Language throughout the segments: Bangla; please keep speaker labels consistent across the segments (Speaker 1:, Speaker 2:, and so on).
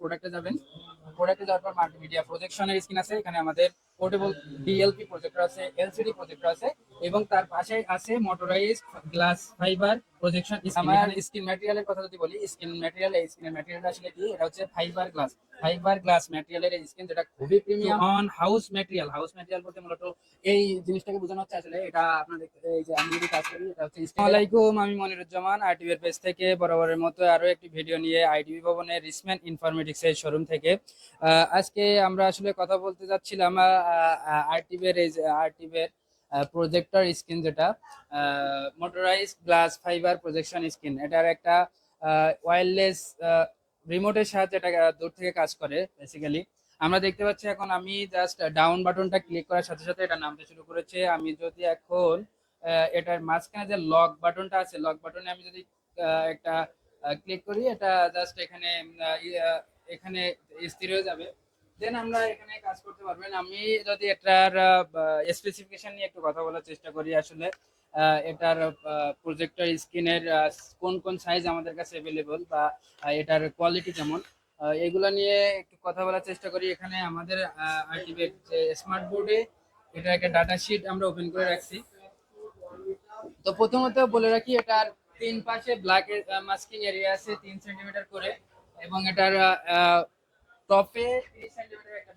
Speaker 1: প্রোডাক্টে যাবেন। প্রোডাক্টে যাওয়ার পর মাল্টিমিডিয়া প্রজেকশনের স্ক্রিন আছে, এখানে আমাদের পোর্টেবল ডিএলপি প্রজেক্টর আছে, এলসিডি প্রজেক্টর আছে এবং তার পাশে আছে মোটরাইজড গ্লাস ফাইবার প্রজেকশন। আমার স্ক্রিন ম্যাটেরিয়ালের কথা যদি বলি, স্ক্রিন ম্যাটেরিয়াল, এই স্ক্রিন ম্যাটেরিয়াল আসলে কি, এটা হচ্ছে ফাইবার গ্লাস ম্যাটেরিয়ালের এই স্ক্রিন, যেটা খুবই premium on house material. House material বলতে মূলত এই জিনিসটাকে বোঝানো হচ্ছে আসলে এটা আপনাদের এই যে আমি যদি কাজ করি, এটা হচ্ছে আসসালামু আলাইকুম, আমি মনিরুজ্জামান আইটিভি এর পেজ থেকে বরাবরের মতো আরো একটি ভিডিও নিয়ে আইটিভি ভবনের রিসম্যান ইনফরমেটিক্স এর শোরুম থেকে। আজকে আমরা আসলে কথা বলতে যাচ্ছিলাম আরটিভি এর প্রজেক্টর স্ক্রিন, যেটা motorised glass fibre projection screen. এটার একটা ওয়্যারলেস রিমোটের সাহায্যে এটা দূর থেকে কাজ করে বেসিক্যালি। আমরা দেখতে পাচ্ছি এখন আমি জাস্ট ডাউন বাটনটা ক্লিক করার সাথে সাথে এটা নামতে শুরু করেছে। আমি যদি এখন এটার মাঝখানে যে লক বাটনটা আছে, লক বাটনে আমি যদি একটা ক্লিক করি, এটা জাস্ট এখানে এখানে স্থির হয়ে যাবে। দেন আমরা এখানে কাজ করতে পারবেন। আমি যদি এটার স্পেসিফিকেশন নিয়ে একটু কথা বলার চেষ্টা করি, আসলে এটার প্রজেক্টর স্ক্রিনের কোন কোন সাইজ আমাদের কাছে অ্যাভেলেবল বা এটার কোয়ালিটি কেমন, এগুলা নিয়ে একটু কথা বলার চেষ্টা করি। এখানে আমাদের আরটিভি যে স্মার্ট বোর্ডে এটা একটা ডাটা শিট আমরা ওপেন করে রাখছি। তো প্রথমত বলে রাখি, এটার তিন পাশে ব্ল্যাক মাস্কিং এরিয়া আছে 3 সেন্টিমিটার করে, এবং এটার টপে 30 সেন্টিমিটার একটা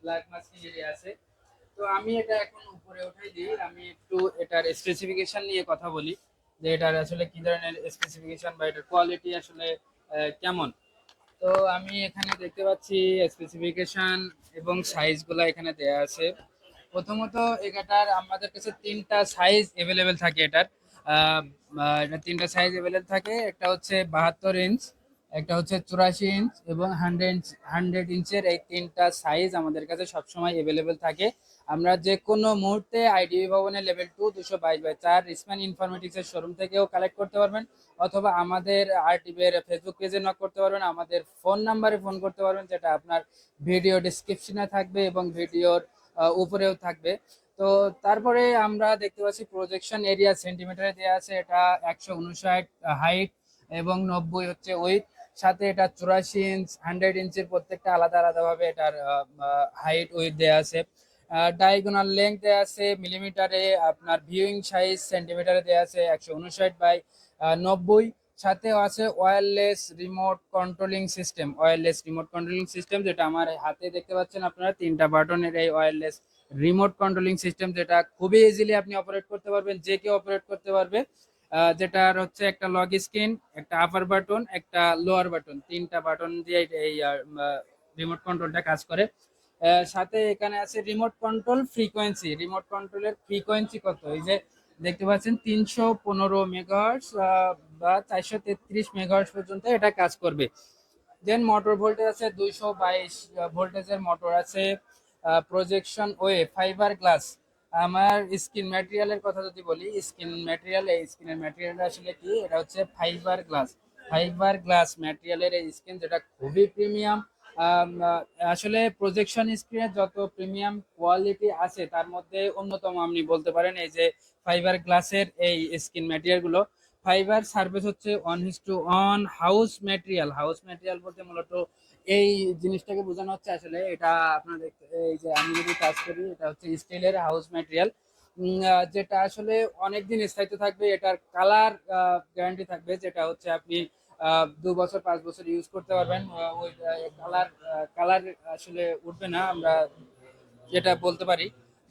Speaker 1: ব্ল্যাক মাস্কিং এরিয়া আছে। তো আমি এটা এখন উপরে উঠাই দিই, আমি একটু এটার স্পেসিফিকেশন নিয়ে কথা বলি, যে এটার আসলে কি ধরনের স্পেসিফিকেশন বা এটার কোয়ালিটি আসলে কেমন। তো আমি এখানে দেখতে পাচ্ছি স্পেসিফিকেশন এবং সাইজগুলো এখানে দেয়া আছে। প্রথমত এটার আমাদের কাছে তিনটা সাইজ অ্যাভেলেবেল থাকে এটার। এটা তিনটা সাইজ অ্যাভেলেবেল থাকে, একটা হচ্ছে 72 ইঞ্চ, একটা হচ্ছে 84 ইঞ্চ এবং 100 ইঞ্চের। এই তিনটা সাইজ আমাদের কাছে সবসময় অ্যাভেলেবেল থাকে। আমরা যে কোনো মুহূর্তে আইডিবি ভবনের লেভেল 2 222/4 রিসম্যান ইনফরমেটিক্স এর শোরুম থেকেও কালেক্ট করতে পারবেন, অথবা আমাদের আরটিভি এর ফেসবুক পেজে নক করতে পারবেন, আমাদের ফোন নাম্বারে ফোন করতে পারবেন, যেটা আপনার ভিডিও ডিসক্রিপশনে থাকবে এবং ভিডিওর উপরেও থাকবে। তো তারপরে আমরা দেখতে পাচ্ছি প্রজেকশন এরিয়া সেন্টিমিটারে দেওয়া আছে, এটা 159 হাইট এবং 90 হচ্ছে উইথ। সাথে এটা 84 ইঞ্চ, 100 ইঞ্চের, প্রত্যেকটা আলাদা আলাদা ভাবে এটার হাইট উইথ দেওয়া আছে। ডায়াগোনাল লেন্থ দেওয়া আছে মিলিমিটারে, আপনার ভিউইং সাইজ সেন্টিমিটারে দেওয়া আছে 159/90। সাথেও আছে ওয়্যারলেস রিমোট কন্ট্রোলিং সিস্টেম, যেটা আমার হাতে দেখতে পাচ্ছেন আপনারা, তিনটা বাটনের এই ওয়্যারলেস রিমোট কন্ট্রোলিং সিস্টেম, যেটা খুবই ইজিলি আপনি অপারেট করতে পারবেন, যে কেউ অপারেট করতে পারবে। যেটার হচ্ছে একটা লগ স্ক্রিন, একটা আপার বাটন, একটা লোয়ার বাটন, তিনটা বাটন দিয়ে এই রিমোট কন্ট্রোলটা কাজ করে। সাথে এখানে আছে রিমোট কন্ট্রোলের ফ্রিকোয়েন্সি কত, এই যে দেখতে পাচ্ছেন 315 মেগাহার্টজ বা 433 মেগাহার্টজ পর্যন্ত এটা কাজ করবে। দেন মোটর ভোল্টেজ আছে 222 ভোল্টেজের মোটর আছে। Projection way fibre glass. আমার স্ক্রিন ম্যাটেরিয়ালের কথা যদি বলি, স্ক্রিন ম্যাটেরিয়াল, এই স্ক্রিনের ম্যাটেরিয়ালটা আসলে কি, এটা হচ্ছে ফাইবার গ্লাস ম্যাটেরিয়ালের এই স্ক্রিন, যেটা খুবই প্রিমিয়াম। আসলে প্রজেকশন স্ক্রিনের যত প্রিমিয়াম কোয়ালিটি আছে তার মধ্যে অন্যতম আপনি বলতে পারেন এই যে ফাইবার গ্লাসের এই স্ক্রিন ম্যাটেরিয়াল গুলো। ফাইবার সার্ভিস হচ্ছে 1:1 হাউস ম্যাটেরিয়াল বলতে মূলত এই জিনিসটাকে বোঝানো হচ্ছে। আসলে এটা আপনার এই যে আমি যদি কাজ করি, এটা হচ্ছে স্টিলের হাউস ম্যাটেরিয়াল, যেটা আসলে অনেকদিন স্থায়িত্ব থাকবে। এটার কালার গ্যারান্টি থাকবে, যেটা হচ্ছে আপনি 2 বছর 5 বছর ইউজ করতে পারবেন। ওই কালার আসলে উঠবে না, আমরা যেটা বলতে পারি।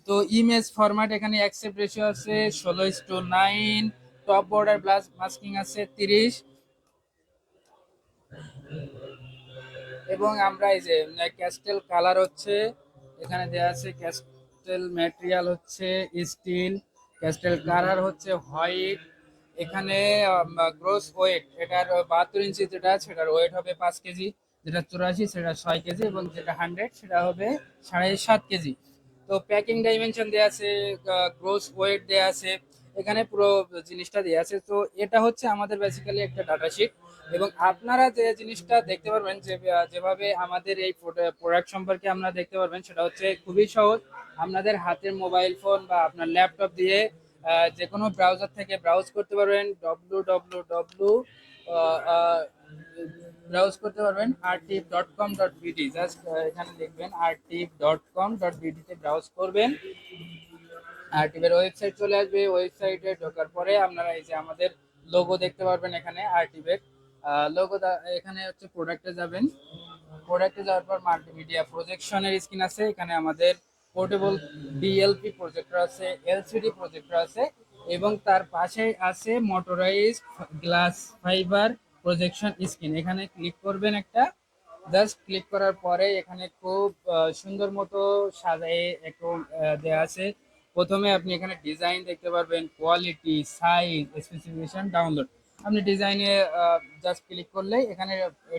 Speaker 1: তো ইমেজ ফরম্যাট এখানে অ্যাকসেপ্ট রেশিও আছে 16:9, টপ বর্ডার প্লাস মাস্কিং আছে 30, এবং আমরা এই যে ক্যাস্টেল কালার হচ্ছে এখানে দেওয়া আছে, ক্যাস্টেল ম্যাটেরিয়াল হচ্ছে স্টিল, ক্যাস্টেল কালার হচ্ছে হোয়াইট। এখানে গ্রোস ওয়েট, এটার 72 ইঞ্চি যেটা সেটার ওয়েট হবে 5 কেজি, যেটা 84 সেটা 6 কেজি, এবং যেটা 100 সেটা হবে 7.5 কেজি। তো প্যাকিং ডাইমেনশন দেওয়া আছে, গ্রোস ওয়েট দেওয়া আছে, এখানে পুরো জিনিসটা দেওয়া আছে। তো এটা হচ্ছে আমাদের বেসিক্যালি একটা ডাটা শিট, এবং আপনারা যে জিনিসটা দেখতে পারবেন, যে যেভাবে আমাদের এই প্রোডাক্ট সম্পর্কে আপনারা দেখতে পারবেন, সেটা হচ্ছে খুবই সহজ। আপনাদের হাতের মোবাইল ফোন বা আপনার ল্যাপটপ দিয়ে যে কোনো ব্রাউজার থেকে ব্রাউজ করতে পারবেন, www ব্রাউজ করতে পারবেন rtip.com.bd। জাস্ট এখানে লিখবেন rtip.com.bd তে ব্রাউজ করবেন। আরটিভের ওয়েবসাইট চলে আসবে। ওয়েবসাইটে ঢোকার পরে আপনারা এই যে আমাদের লোগো দেখতে পারবেন এখানে আরটিভের লোগো। এখানে হচ্ছে প্রোডাক্টে যাবেন। প্রোডাক্টে যাওয়ার পর মাল্টিমিডিয়া প্রজেকশনের স্ক্রিন আছে। এখানে আমাদের পোর্টেবল ডিএলপি প্রজেক্টর আছে, এলসিডি প্রজেক্টর আছে এবং তার পাশে আছে motorised glass fibre projection screen. এখানে ক্লিক করবেন একটা। জাস্ট ক্লিক করার পরে এখানে খুব সুন্দর মতো সাজায়ে একটু দেওয়া আছে। প্রথমে আপনি এখানে ডিজাইন দেখতে পারবেন, কোয়ালিটি, সাইজ, স্পেসিফিকেশন, ডাউনলোড। আপনি ডিজাইনে জাস্ট ক্লিক করলেই এখানে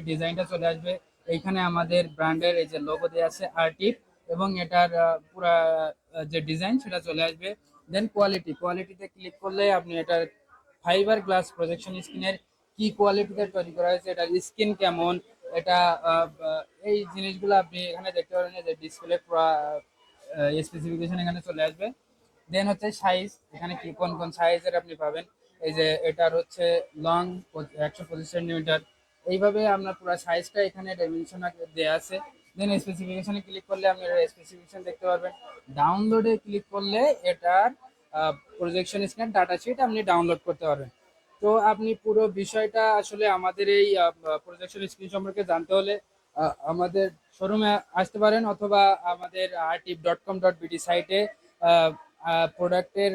Speaker 1: ডিজাইনটা চলে আসবে। এইখানে আমাদের ব্র্যান্ডের এই যে লোগো দেওয়া আছে আরটিপ এবং এটার পুরা যে ডিজাইন সেটা চলে আসবে। দেন কোয়ালিটিতে ক্লিক করলে আপনি এটার ফাইবার গ্লাস প্রজেকশন স্ক্রিনের কি কোয়ালিটিতে তৈরি করা হয়েছে, এটার স্ক্রিন কেমন, এটা এই জিনিসগুলো আপনি এখানে দেখতে পারেন যে ডিসপ্লে স্পেসিফিকেশন এখানে চলে আসবে। দেন হচ্ছে সাইজ, এখানে কি কোন কোন সাইজের আপনি পাবেন। এই যে এটার হচ্ছে লং 125 সেন্টিমিটার। এইভাবে আপনার পুরো সাইজটা এখানে ডাইমেনশন দেওয়া আছে। দেন স্পেসিফিকেশনে ক্লিক করলে আপনি স্পেসিফিকেশন দেখতে পারবেন। ডাউনলোডে ক্লিক করলে এটার প্রজেকশন স্ক্রিন ডাটা শিট আপনি ডাউনলোড করতে পারবেন। তো আপনি পুরো বিষয়টা আসলে আমাদের এই প্রজেকশন স্ক্রিন সম্পর্কে জানতে হলে আমাদের শোরুমে আসতে পারেন অথবা আমাদের rtip.com.bd সাইটে প্রোডাক্টের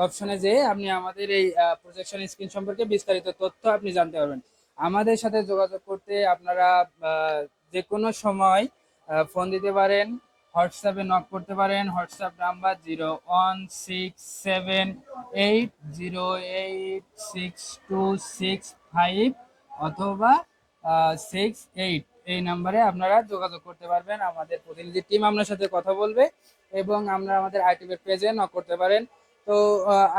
Speaker 1: অপশনে যেয়ে আপনি আমাদের এই প্রজেকশন স্ক্রিন সম্পর্কে বিস্তারিত তথ্য আপনি জানতে পারবেন। আমাদের সাথে যোগাযোগ করতে আপনারা যে কোনো সময় ফোন দিতে পারেন, হোয়াটসঅ্যাপে নক করতে পারেন। হোয়াটসঅ্যাপ নাম্বার 01678086265 অথবা 68। এই নাম্বারে আপনারা যোগাযোগ করতে পারবেন। আমাদের প্রতিনিধি টিম আপনার সাথে কথা বলবে এবং আমরা আমাদের আইটিভের পেজে নক করতে পারেন। তো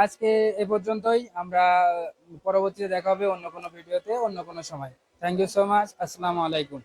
Speaker 1: আজকে এ পর্যন্তই। আমরা পরবর্তীতে দেখা হবে অন্য কোনো ভিডিওতে অন্য কোনো সময়। Thank you so much. আসসালামু আলাইকুম।